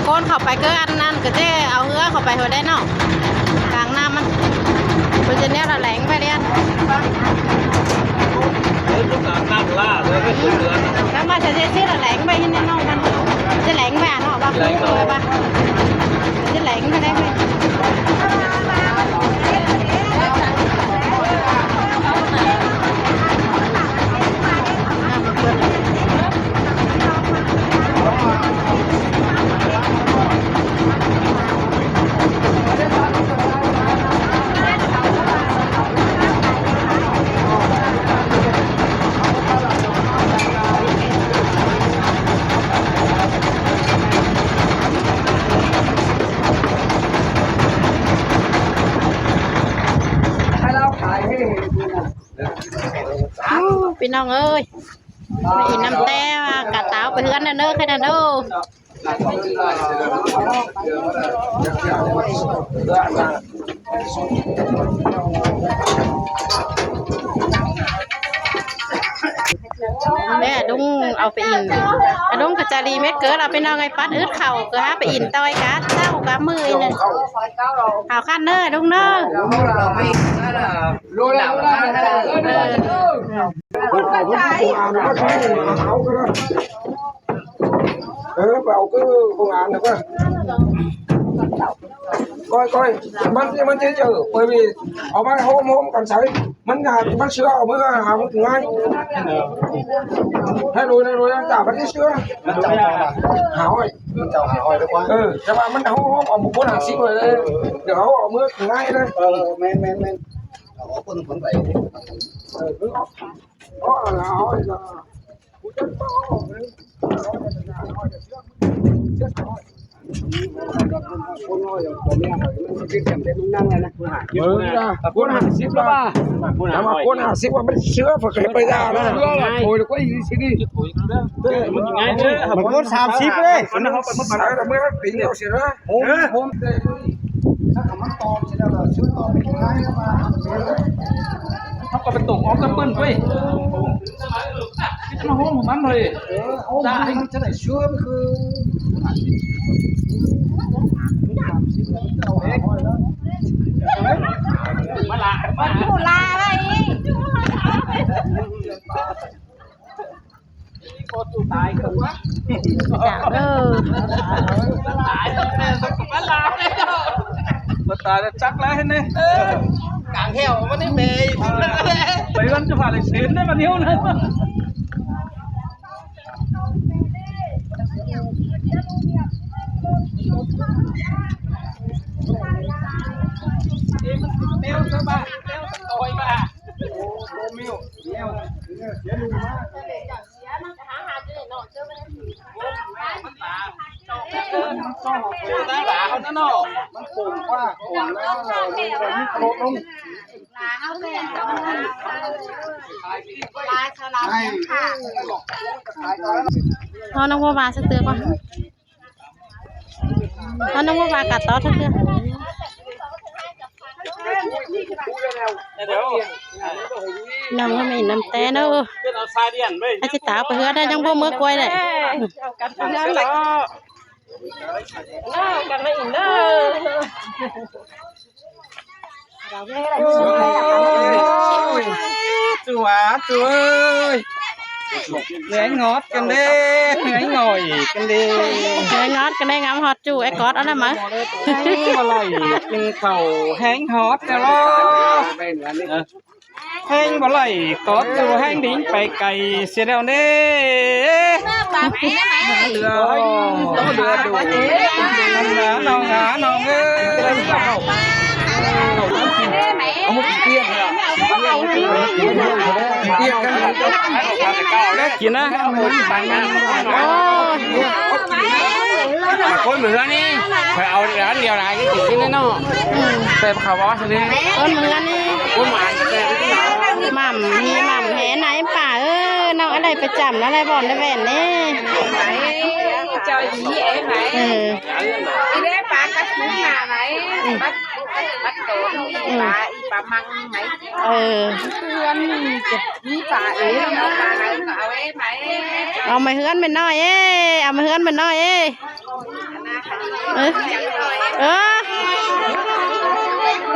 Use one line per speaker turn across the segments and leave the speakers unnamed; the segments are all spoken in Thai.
คนเข้าไปก็อันนั้นก็จะเอาเรือเข้าไปหัวได้เนาะกลางน้ำมันเป็นจะเนี้ยละแหลงไปเรียนแล้วมาจะเชื่อละแหลงไปที่นี่เนาะมันจะแหลงไปเนาะบ้าเลยบ้าจะแหลงไปได้ไหมพี่น้องเอ้ยมีน้ำแต้วกะตาวไปเฮือนนั่นเด้อแค่นั้นเด้อแม่ดุ้งเอาไปอินดุ้งกระจารีเม็ดเกิดเอาไปนอนไงปัดอึดเข่าก็ฮะไปอินต้อยกัดเจ้ากะมือเนี่ยข่าวขั้นเนอดุ้งเนอ
รู้แล้วbảo cứ công an được coi mình chỉ chờ bởi vì ở mai hôm còn sấy mình bắt sữa ở mới hào một ngay thay rồi cả bắt sữa hào rồi các bạn mình hôm ở một bốn hàng xí rồi đây được ở mới ngay đây men ở quân vẫn vậy đó là hỏi là quân hàng ship đó ba mà quân hàng ship qua bên sữa phải cái bây giờ đó hồi được quay gì đi
mình có sao ship đấy
sai là mới tính nhau xí đó hôm
เขาก็ไปตกออกกันเปิ้ลเว้ยมาห้องของมันเลยได้จะได้เชื่อมันคือมาลาอะไรก็ตัวตายกันวะ
จ้าเด้อ
ตายแล้วแม่ต้องมาลาเลยมาตายแล้วจักแล้วเห็นไหมกลางแถวมันนี่เมย์ไปวันจะผ่านเลยเซนได้มาเดียวนะเตี้ยวซะบ้าเตี้ยวตะกอยบ้าโอ้โหมิวเตี้ยวเดี๋ยวดูมามันหาจะได้นอนเจอไหมมันตาเจอได้หลาเขานั่นเนาะมันโป่งกว่าโป่งแล้วเรานี่โคตรลง
พอน้องบัวบาสักเตือก่อนพอน้องบัวบากัดต่อสักเตือน้องก็ไม่น้ำแต่เนอะอาจจะตาไปเฮือได้ยังบ่เมื่อกล้วยเลยกันเพื่อนเนาะกันไม่อินเนอะ
จัวเหนื่อยงอดกันเด้เหนื่อยหน่อยกันเด้
เหนื่อยงอดกันได้งามฮอตจู่ไอ้กอดเอาได้มั้ย
อร่อยกินเข่าแห้งฮอตแต่ว่าแห้งบ่ไหลกอดตัวแห้งดิ้งไปไก่เสียแล้วเด้เดือดูน้องเอ้ยเอาหมดเตี้ยกันกินนะคนเหมือนนี่ไปเอาร้านเดียวไหนก็กินได้เนาะแต่ข่าวว่าสิ
คนเหมือนนี่
คนหมา
หม่ำมีหม่ำแหไหนป่าน้องอะไรประจำอะไรบ่อนได้แหวนนี่
เจ้าหญิงเอ๋ไหมอีเด้ปลากัดมือหนาไหมปัดโตปลาอีปลามังไหมเพื่อนจะมีปลาเอ๋เอาปลาไหนเอาเอ๋ไหม
เอามาเฮือนเป็นน้อยเอามาเฮือนเป็นน้อย เออ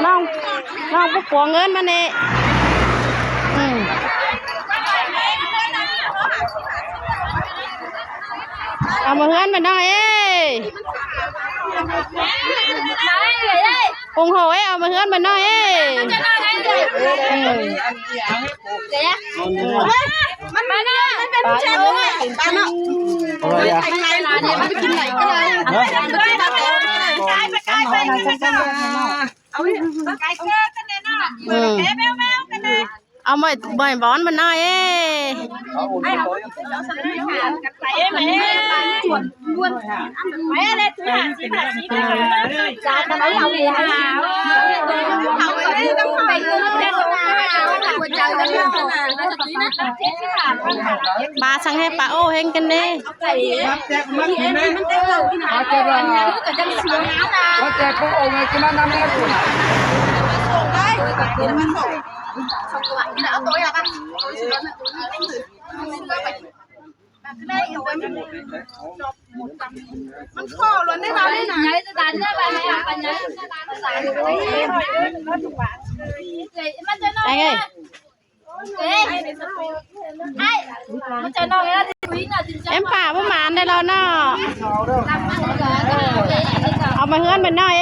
น้องผู้ปวงเงินมาเนี่ยเอามาเงินมาหน่อยคงโหยเอามาเงินมาหน่อยมันมาเนาะมันเป็นเจ้าเลยปลาเนาะใครๆร้านเนี่ยมันไปกินไหนก็ได้ไปเอาไก่เกลือกันเลยเนาะแมวกันเลยเอาไม่บอนมันหน่อยไอ้เราจะสลัดขากันไปไหมวนไปเลยถือหางสีผัดสีผัดจานทำไมเอาหัวหาวเอาไปต้องไปดูแค่หัวหาวหัวใจก็เรื่องปลาสังให้ปลาโอ้เฮงกันดิ
มันเต้าที่ไหนก็จะเสือน้ำนะมันแจกพวกโอ่งไงกินน้ำแม่กูไหนส่งได้กินมันส่งตัวนี่เอาตัวอย่างกันมันข้อล้วนได้เราได้ไหนจะดันได้ไปไหมอ่ะปัญญามันจะนอนมันจะนอนแล้วเอ็มป่าประมาณได้แล้วเนาะเอามาเฮือนมันหน่อย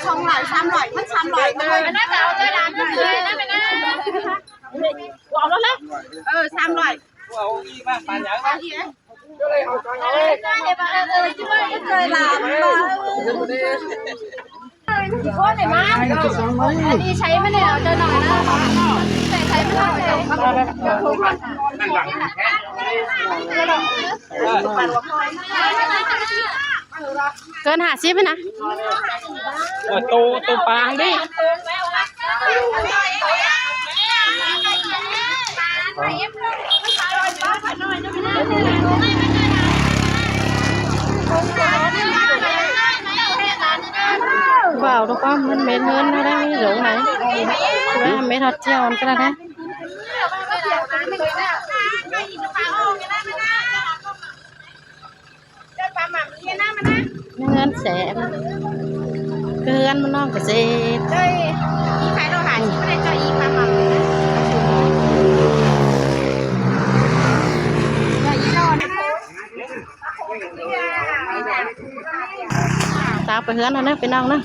ช่องหลาย300มัน300เลยน่าจะเอาใจร้านเลยนะแม่นะเอาแล้วนะ300เอาอีบ้างปานหยังบ้างอีนะก็เลยเอาจังเลยช่วยเคยลามาโคตรเลยมั้งอันนี้ใช้ไม่ได้เอาเจอหน่อยนะใช้ไม่ได้เลยเกิน50ไหมนะตัวปางดิว้าวทุกคนมันเม็ดเงินนะได้หลงไหนว่าเม็ดทอดเจียวก็ได้นะเงินแสนเกินมันน้องกระเซ็ดเฮ้ยอีขายเราหาชิ้นไม่ได้เจออีปลาหม่ำเลยนะตาไปเฮือนนะไปนั่งนะ